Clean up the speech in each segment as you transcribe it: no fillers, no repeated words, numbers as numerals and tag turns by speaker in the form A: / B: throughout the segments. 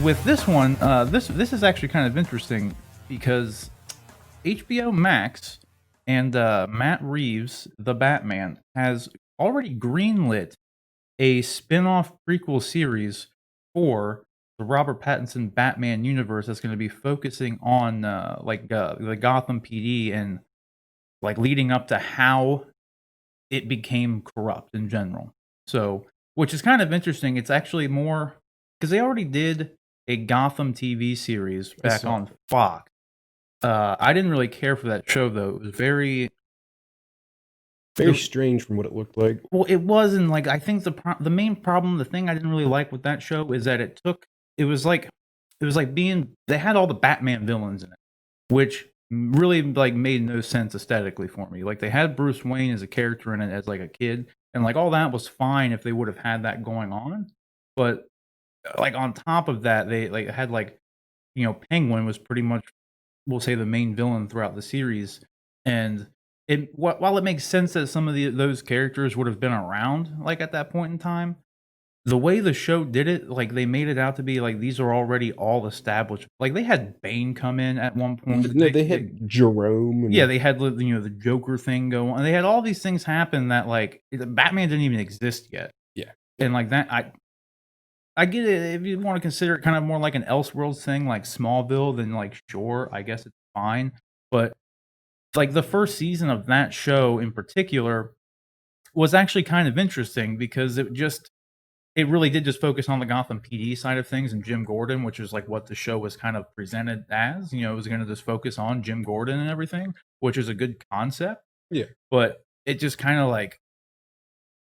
A: with this one, this is actually kind of interesting because HBO Max and Matt Reeves, the Batman, has already greenlit a spin-off prequel series for the Robert Pattinson Batman universe that's going to be focusing on the Gotham PD and like leading up to how it became corrupt in general. So, which is kind of interesting. It's actually more because they already did a Gotham TV series
B: I
A: back
B: saw
A: on Fox. I didn't really care for that show though. It was very
B: Very strange from what it looked like.
A: well. It wasn't like I think the main problem, the thing I didn't really like with that show is that it was like being they had all the Batman villains in it, which really like made no sense aesthetically for me. Like they had Bruce Wayne as a character in it as like a kid, and like all that was fine if they would have had that going on. But like on top of that, they like had like Penguin was pretty much we'll say the main villain throughout the series, and while it makes sense that some of those characters would have been around like at that point in time, the way the show did it, like, they made it out to be like these are already all established. Like, they had Bane come in at one point.
B: No, they had Jerome.
A: Yeah, they had the Joker thing go on. They had all these things happen that like Batman didn't even exist yet.
B: Yeah.
A: And like that, I get it if you want to consider it kind of more like an Elseworlds thing, like Smallville, then like sure, I guess it's fine. But like the first season of that show in particular was actually kind of interesting because it really did just focus on the Gotham PD side of things and Jim Gordon, which is like what the show was kind of presented as. It was going to just focus on Jim Gordon and everything, which is a good concept.
B: Yeah.
A: But it just kind of like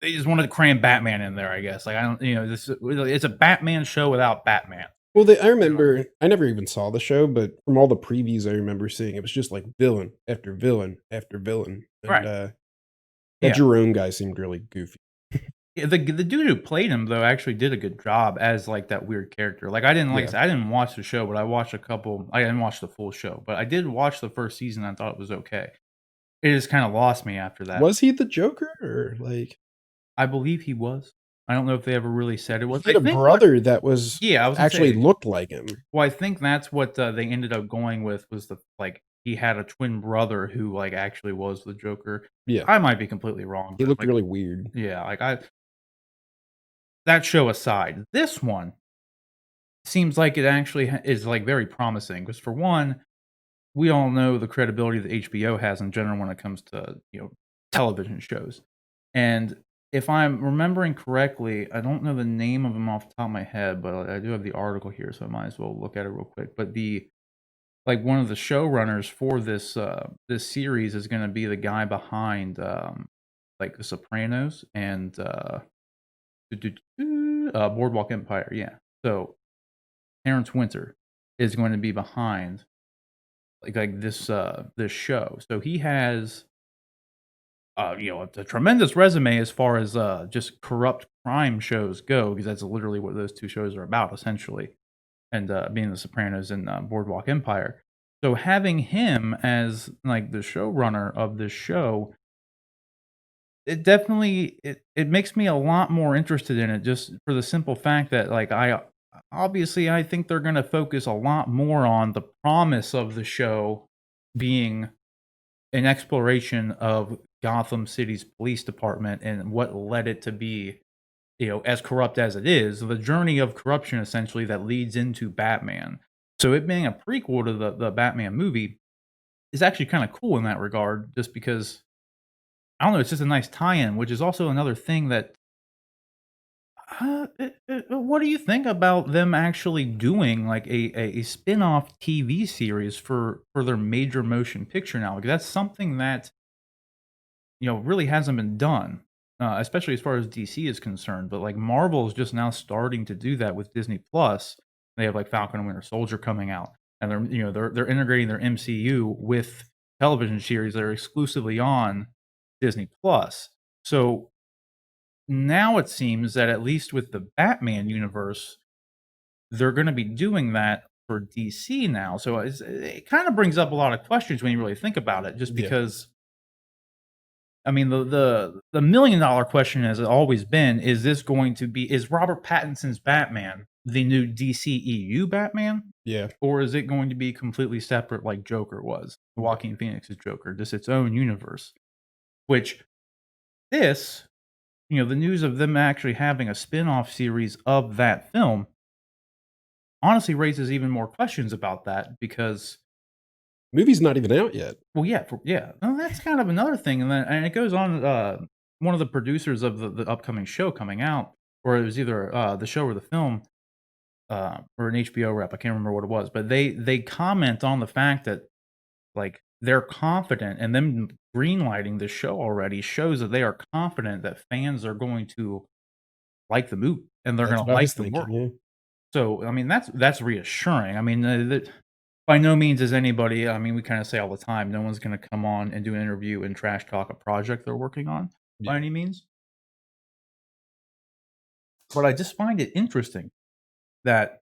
A: they just wanted to cram Batman in there, I guess. Like I don't, it's a Batman show without Batman.
B: Well, I remember I never even saw the show, but from all the previews I remember seeing, it was just like villain after villain after villain. And
A: Right.
B: that
A: Yeah.
B: Jerome guy seemed really goofy.
A: Yeah, the dude who played him though actually did a good job as like that weird character. Like I didn't like I
B: Yeah.
A: said, I didn't watch the show, but I watched a couple. I didn't watch the full show, but I did watch the first season. I thought it was okay. It just kind of lost me after that.
B: Was he the Joker or like?
A: I believe he was. I don't know if they ever really said it was.
B: He had a brother that was
A: Yeah, I was
B: actually
A: say,
B: looked like him.
A: Well, I think that's what they ended up going with was the like he had a twin brother who like actually was the Joker.
B: Yeah.
A: I might be completely wrong.
B: He
A: but,
B: looked
A: like,
B: really weird.
A: Yeah, like that show aside, this one seems like it actually is like very promising because for one, we all know the credibility that HBO has in general when it comes to television shows, and if I'm remembering correctly, I don't know the name of them off the top of my head, but I do have the article here, so I might as well look at it real quick. But one of the showrunners for this series is going to be the guy behind like The Sopranos and Boardwalk Empire. Yeah, so Terrence Winter is going to be behind like this show. So he has a tremendous resume as far as just corrupt crime shows go, because that's literally what those two shows are about essentially, and being The Sopranos and Boardwalk Empire. So having him as like the showrunner of this show, it definitely it makes me a lot more interested in it, just for the simple fact that like I think they're going to focus a lot more on the promise of the show being an exploration of Gotham City's police department and what led it to be, as corrupt as it is, the journey of corruption essentially that leads into Batman. So it being a prequel to the Batman movie is actually kind of cool in that regard, just because I don't know, it's just a nice tie-in, which is also another thing that what do you think about them actually doing like a spin-off TV series for their major motion picture now? Like that's something that really hasn't been done, especially as far as DC is concerned. But like Marvel is just now starting to do that with Disney Plus. They have like Falcon and Winter Soldier coming out, and they're integrating their MCU with television series that are exclusively on Disney Plus. So now it seems that at least with the Batman universe, they're going to be doing that for DC now. So it kind of brings up a lot of questions when you really think about it, just
B: Yeah.
A: because. I mean, the $1 million question has always been: is Robert Pattinson's Batman the new DCEU Batman,
B: Yeah.
A: or is it going to be completely separate like Joker was, Joaquin Phoenix's Joker, just its own universe? Which this, the news of them actually having a spin-off series of that film honestly raises even more questions about that because
B: Movie's not even out yet.
A: well, yeah. Well, that's kind of another thing, and it goes on, one of the producers of the upcoming show coming out, or it was either, the show or the film, or an HBO rep, I can't remember what it was, but they comment on the fact that, like, they're confident and them greenlighting the show already shows that they are confident that fans are going to like the movie, and they're
B: That's
A: gonna
B: what I
A: like
B: was
A: the
B: thinking,
A: world.
B: yeah.
A: So, I mean, that's reassuring. I mean, that by no means is anybody, I mean, we kinda say all the time, no one's gonna come on and do an interview and trash talk a project they're working on by
B: Yeah.
A: any means. But I just find it interesting that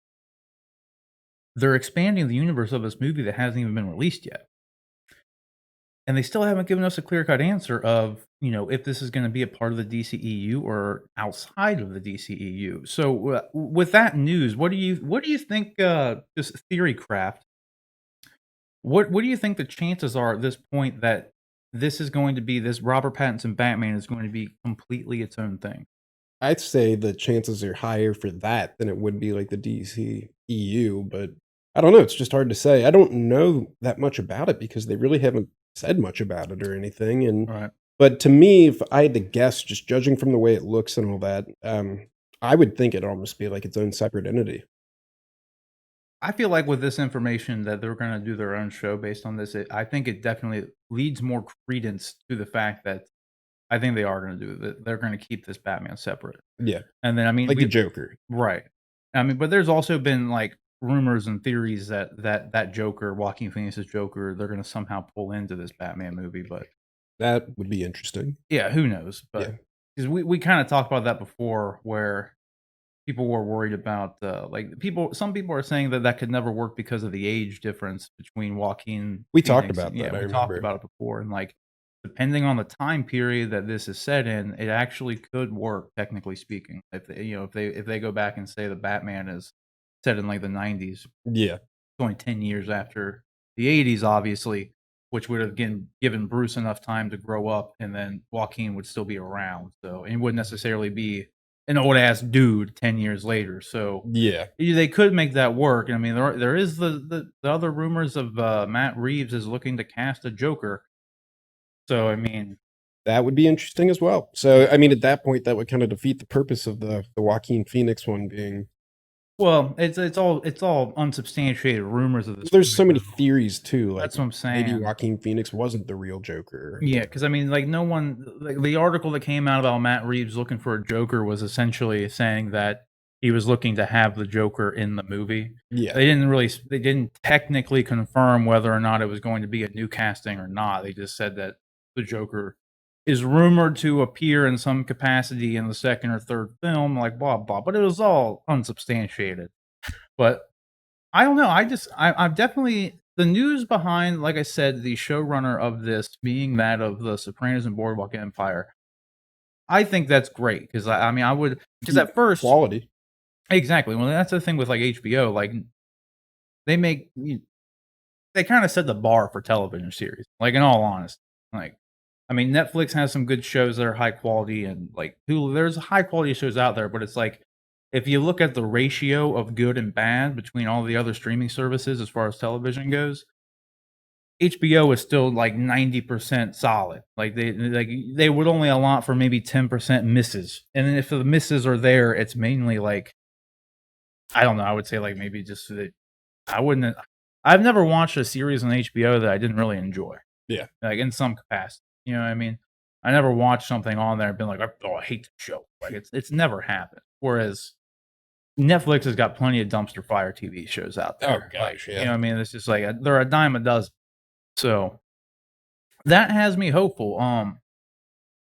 A: they're expanding the universe of this movie that hasn't even been released yet. And they still haven't given us a clear-cut answer of, if this is gonna be a part of the DCEU or outside of the DCEU. So, with that news, what do you think, just theory craft, what do you think the chances are at this point that this Robert Pattinson Batman is going to be completely its own thing?
B: I'd say the chances are higher for that than it would be like the DC EU, but I don't know, it's just hard to say. I don't know that much about it because they really haven't said much about it or anything, and
A: Right.
B: but to me, if I had to guess, just judging from the way it looks and all that, I would think it'd almost be like its own separate entity.
A: I feel like with this information that they're gonna do their own show based on this, I think it definitely leads more credence to the fact that I think they are gonna do that. They're gonna keep this Batman separate.
B: Yeah,
A: And then, I mean,
B: like the Joker.
A: right. I mean, but there's also been, like, rumors and theories that Joker, Joaquin Phoenix's Joker, they're gonna somehow pull into this Batman movie, but
B: That would be interesting.
A: yeah, who knows?
B: Yeah.
A: But because we kinda talked about that before where people were worried about, some people are saying that that could never work because of the age difference between Joaquin
B: We talked
A: Phoenix,
B: about
A: and yeah,
B: that, I
A: we talked
B: remember.
A: about it before, and, like, depending on the time period that this is set in, it actually could work, technically speaking. If they go back and say the Batman is set in, like, the '90s,
B: Yeah.
A: only 10 years after the '80s, obviously, which would have given Bruce enough time to grow up, and then Joaquin would still be around, so and he wouldn't necessarily be an old ass dude 10 years later, so
B: Yeah.
A: they could make that work. I mean, there is the other rumors of, Matt Reeves is looking to cast a Joker, so, I mean,
B: That would be interesting as well. So, I mean, at that point, that would kinda defeat the purpose of the Joaquin Phoenix one being
A: well, it's all unsubstantiated rumors of this
B: there's
A: movie,
B: so many
A: though.
B: theories too, like,
A: That's what I'm
B: maybe
A: saying.
B: Joaquin Phoenix wasn't the real Joker or
A: Yeah,
B: anything.
A: because I mean, like, no one like, the article that came out about Matt Reeves looking for a Joker was essentially saying that he was looking to have the Joker in the movie.
B: Yeah.
A: They didn't technically confirm whether or not it was going to be a new casting or not. They just said that the Joker is rumored to appear in some capacity in the second or third film, like, blah, blah, but it was all unsubstantiated. But I don't know. I've definitely the news behind, like I said, the showrunner of this being that of The Sopranos and Boardwalk Empire. I think that's great because I mean I would because
B: Keep
A: at first
B: quality.
A: exactly. Well, that's the thing with like HBO. Like they make they kind of set the bar for television series. Like in all honesty, like I mean Netflix has some good shows that are high quality and like Hulu. There's high quality shows out there, but it's like if you look at the ratio of good and bad between all the other streaming services as far as television goes, HBO is still like 90% solid. They would only allot for maybe 10% misses. And then if the misses are there, it's mainly like I don't know, I would say like maybe just that I wouldn't I've never watched a series on HBO that I didn't really enjoy.
B: Yeah.
A: Like in some capacity. You know what I mean? I never watched something on there and been like, "Oh, I hate the show." Like it's never happened. Whereas Netflix has got plenty of dumpster fire TV shows out
B: Oh
A: there. Like,
B: gosh,
A: you know
B: yeah.
A: what I mean? It's just like they're a dime a dozen. So that has me hopeful.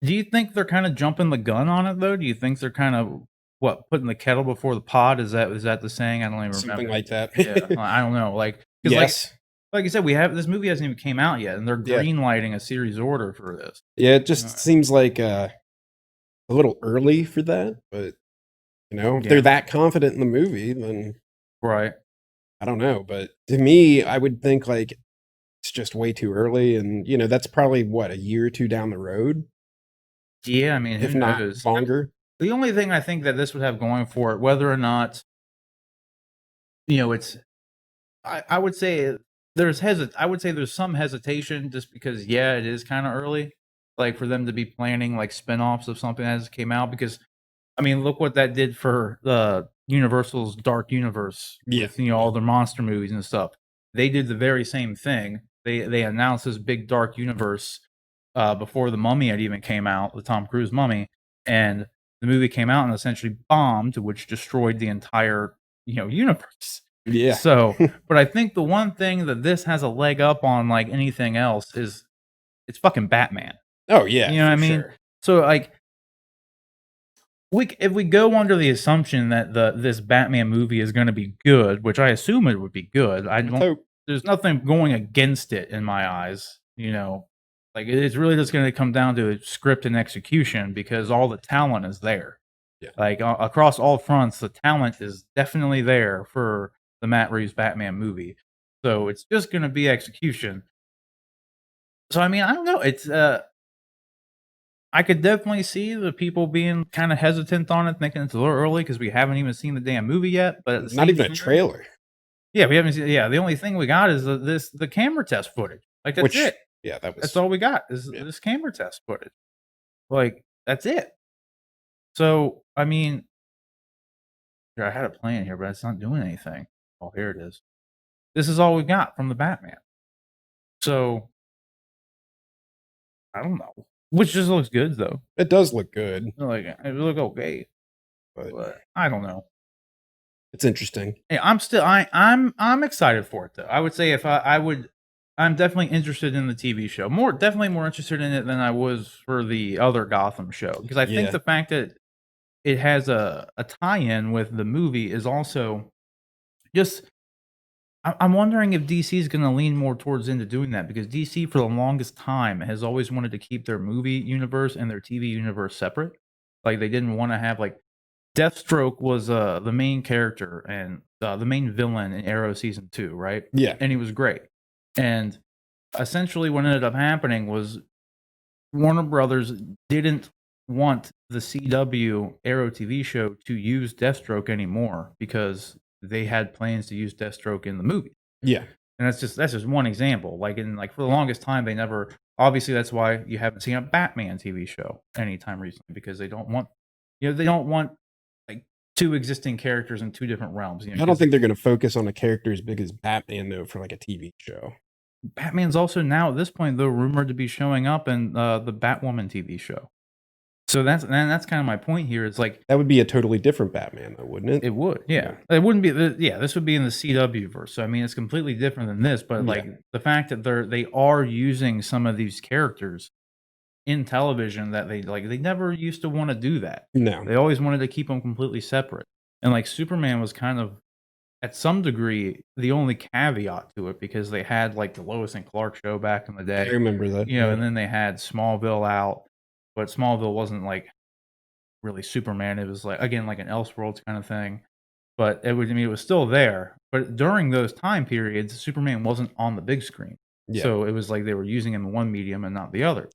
A: Do you think they're kinda jumping the gun on it, though? Do you think they're kind of, putting the kettle before the pot? Is that the saying? I don't even
B: Something
A: remember.
B: like that.
A: Yeah, I don't know, because
B: Yes.
A: like I said, we have this movie hasn't even came out yet, and they're
B: Yeah.
A: green lighting a series order for this.
B: Yeah, it
A: Uh,
B: just seems like, a little early for that, but You know, if they're
A: Yeah.
B: that confident in the movie, then
A: Right.
B: I don't know. But to me, I would think like it's just way too early, and that's probably what, a year or two down the road,
A: Yeah, I mean, who
B: if not
A: knows?
B: longer.
A: The only thing I think that this would have going for it, whether or not, it's I would say I would say there's some hesitation just because, yeah, it is kinda early, like, for them to be planning, like, spinoffs of something as it came out because I mean, look what that did for the Universal's Dark Universe
B: Yeah,
A: with, all
B: yeah,
A: their monster movies and stuff. They did the very same thing. They announced this big dark universe before the Mummy had even came out, the Tom Cruise Mummy, and the movie came out and essentially bombed, which destroyed the entire, universe.
B: yeah.
A: So, but I think the one thing that this has a leg up on like anything else is it's fucking Batman.
B: Oh yeah,
A: You know what I
B: for
A: mean?
B: sure.
A: So like if we go under the assumption that this Batman movie is gonna be good, which I assume it would be good, I
B: Let's
A: don't
B: hope.
A: there's nothing going against it in my eyes, you know? Like, it's really just gonna come down to script and execution because all the talent is there.
B: Yeah.
A: Like, across all fronts, the talent is definitely there for the Matt Reeves Batman movie. So, it's just gonna be execution. So, I mean, I don't know, I could definitely see the people being kinda hesitant on it, thinking it's a little early because we haven't even seen the damn movie yet, but at the
B: Not
A: same
B: even a
A: time
B: trailer,
A: yeah, we haven't seen yeah, the only thing we got is the camera test footage. Like, that's
B: which
A: it.
B: yeah, that
A: That's
B: was
A: all we got is
B: yeah.
A: this camera test footage. Like, that's it. So, I mean, here, I had a plan here, but it's not doing anything. Oh, here it is. This is all we got from the Batman. So, I don't know. Which just looks good, though.
B: It does look good,
A: Like, it look okay,
B: but
A: but I don't know.
B: it's interesting.
A: Hey, I'm excited for it though. I would say if I would I'm definitely interested in the TV show. Definitely more interested in it than I was for the other Gotham show because I think
B: Yeah.
A: the fact that it has a tie-in with the movie is also just I'm wondering if DC is going to lean more towards into doing that because DC for the longest time has always wanted to keep their movie universe and their TV universe separate. Like they didn't want to have like Deathstroke was, the main character and, the main villain in Arrow season 2, right?
B: Yeah.
A: And he was great. And essentially what ended up happening was Warner Brothers didn't want the CW Arrow TV show to use Deathstroke anymore because they had plans to use Deathstroke in the movie.
B: Yeah.
A: And that's just one example. Like for the longest time they never obviously that's why you haven't seen a Batman TV show anytime recently because they don't want they don't want like 2 existing characters in 2 different realms,
B: I don't
A: 'cause
B: think they're gonna focus on a character as big as Batman, though, for, like, a TV show.
A: Batman's also now at this point, though, rumored to be showing up in, the Batwoman TV show. So that's kinda my point here is, like,
B: That would be a totally different Batman, though, wouldn't it?
A: it would,
B: Yeah.
A: yeah. It wouldn't be this would be in the CW verse, so, I mean, it's completely different than this, but,
B: Yeah.
A: like, the fact that they are using some of these characters in television that they never used to wanna do that.
B: No.
A: They always wanted to keep them completely separate, and, like, Superman was kind of at some degree, the only caveat to it because they had, like, the Lois and Clark show back in the
B: I
A: day,
B: remember that, yeah.
A: and then they had Smallville out, but Smallville wasn't, like, really Superman, it was, like, again, like an Elseworlds kinda thing, but it was still there, but during those time periods, Superman wasn't on the big screen,
B: Yeah.
A: so it was like they were using him in one medium and not the other,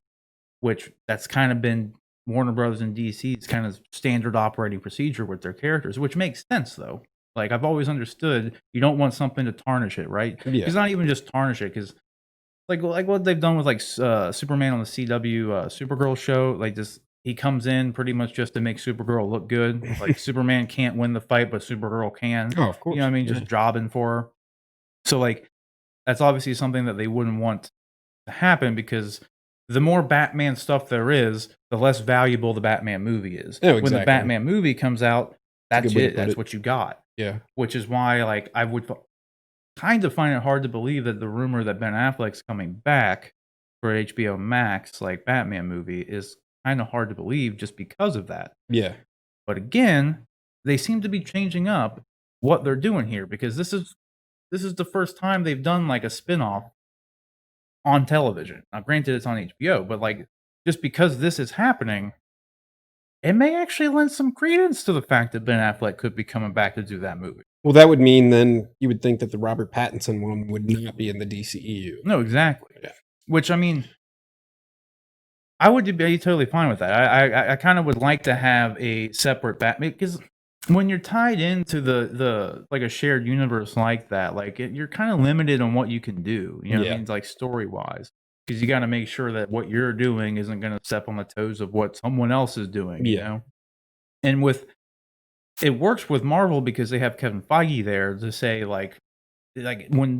A: which that's kind of been Warner Bros. And DC's kind of standard operating procedure with their characters, which makes sense though. Like I've always understood you don't want something to tarnish it, right?
B: Yeah.
A: It's not even just tarnish it because like what they've done with like Superman on the CW Supergirl show, like just he comes in pretty much just to make Supergirl look good. Like Superman can't win the fight, but Supergirl can.
B: Oh, of
A: You know
B: course,
A: what I mean?
B: yeah.
A: Just jobbing for her. So like that's obviously something that they wouldn't want to happen because the more Batman stuff there is, the less valuable the Batman movie is.
B: Oh,
A: When the
B: exactly.
A: Batman movie comes out,
B: It's a
A: that's
B: good way to
A: it.
B: put
A: That's
B: it.
A: what you got.
B: Yeah.
A: Which is why, like, I would kind of find it hard to believe that the rumor that Ben Affleck's coming back for HBO Max, like Batman movie, is kind of hard to believe just because of that.
B: Yeah.
A: But again, they seem to be changing up what they're doing here because this is the first time they've done like a spin-off on television. Now, granted, it's on HBO, but like just because this is happening, it may actually lend some credence to the fact that Ben Affleck could be coming back to do that movie.
B: Well, that would mean then you would think that the Robert Pattinson one would not be in the DCEU.
A: No, exactly.
B: Yeah.
A: Which, I mean, I would be totally fine with that. I kind of would like to have a separate Batman, because when you're tied into the like a shared universe like that, like you're kind of limited on what you can do. You know what I
B: Yeah.
A: mean? Like story wise, because you got to make sure that what you're doing isn't going to step on the toes of what someone else is doing. You
B: Yeah.
A: know, and with it works with Marvel because they have Kevin Feige there to say like when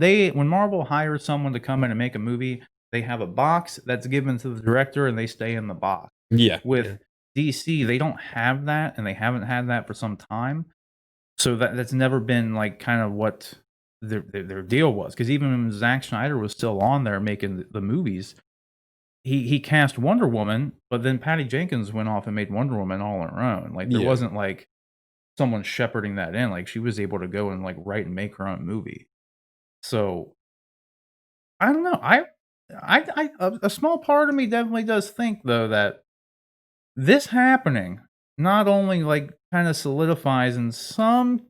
A: Marvel hires someone to come in and make a movie, they have a box that's given to the director and they stay in the box.
B: Yeah.
A: With DC, they don't have that, and they haven't had that for some time. So that's never been like kind of what their deal was. Because even when Zack Snyder was still on there making the movies, he cast Wonder Woman, but then Patty Jenkins went off and made Wonder Woman all on her own. Like there
B: Yeah.
A: wasn't like someone shepherding that in. Like she was able to go and like write and make her own movie. So I don't know. A small part of me definitely does think though that this happening not only like kind of solidifies in some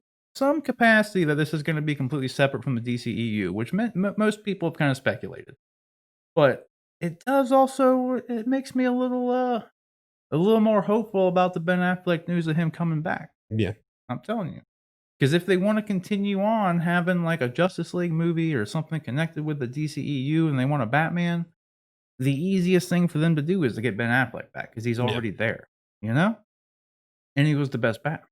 A: capacity that this is going to be completely separate from the DCEU, which most people have kind of speculated, but it does also it makes me a little more hopeful about the Ben Affleck news of him coming back.
B: Yeah.
A: I'm telling you. Because if they want to continue on having like a Justice League movie or something connected with the DCEU and they want a Batman, the easiest thing for them to do is to get Ben Affleck back because he's
B: Yeah.
A: already there, you know? And he was the best Bat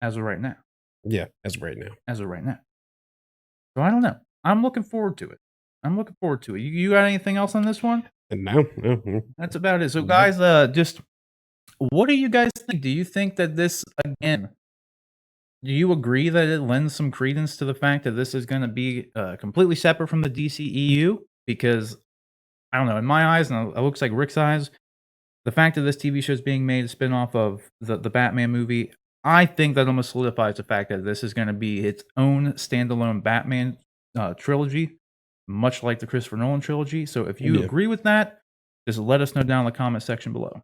A: as of right now.
B: Yeah. As of right now.
A: As of right now. So I don't know. I'm looking forward to it. I'm looking forward to it. You got anything else on this one?
B: And no.
A: That's about it. So,
B: No.
A: guys, just what do you guys think? Do you think that this, again, do you agree that it lends some credence to the fact that this is going to be completely separate from the DCEU? Because I don't know, in my eyes, and it looks like Rick's eyes, the fact that this TV show is being made a spin-off of the Batman movie, I think that almost solidifies the fact that this is going to be its own standalone Batman trilogy, much like the Christopher Nolan trilogy. So if you
B: Yeah.
A: agree with that, just let us know down in the comment section below.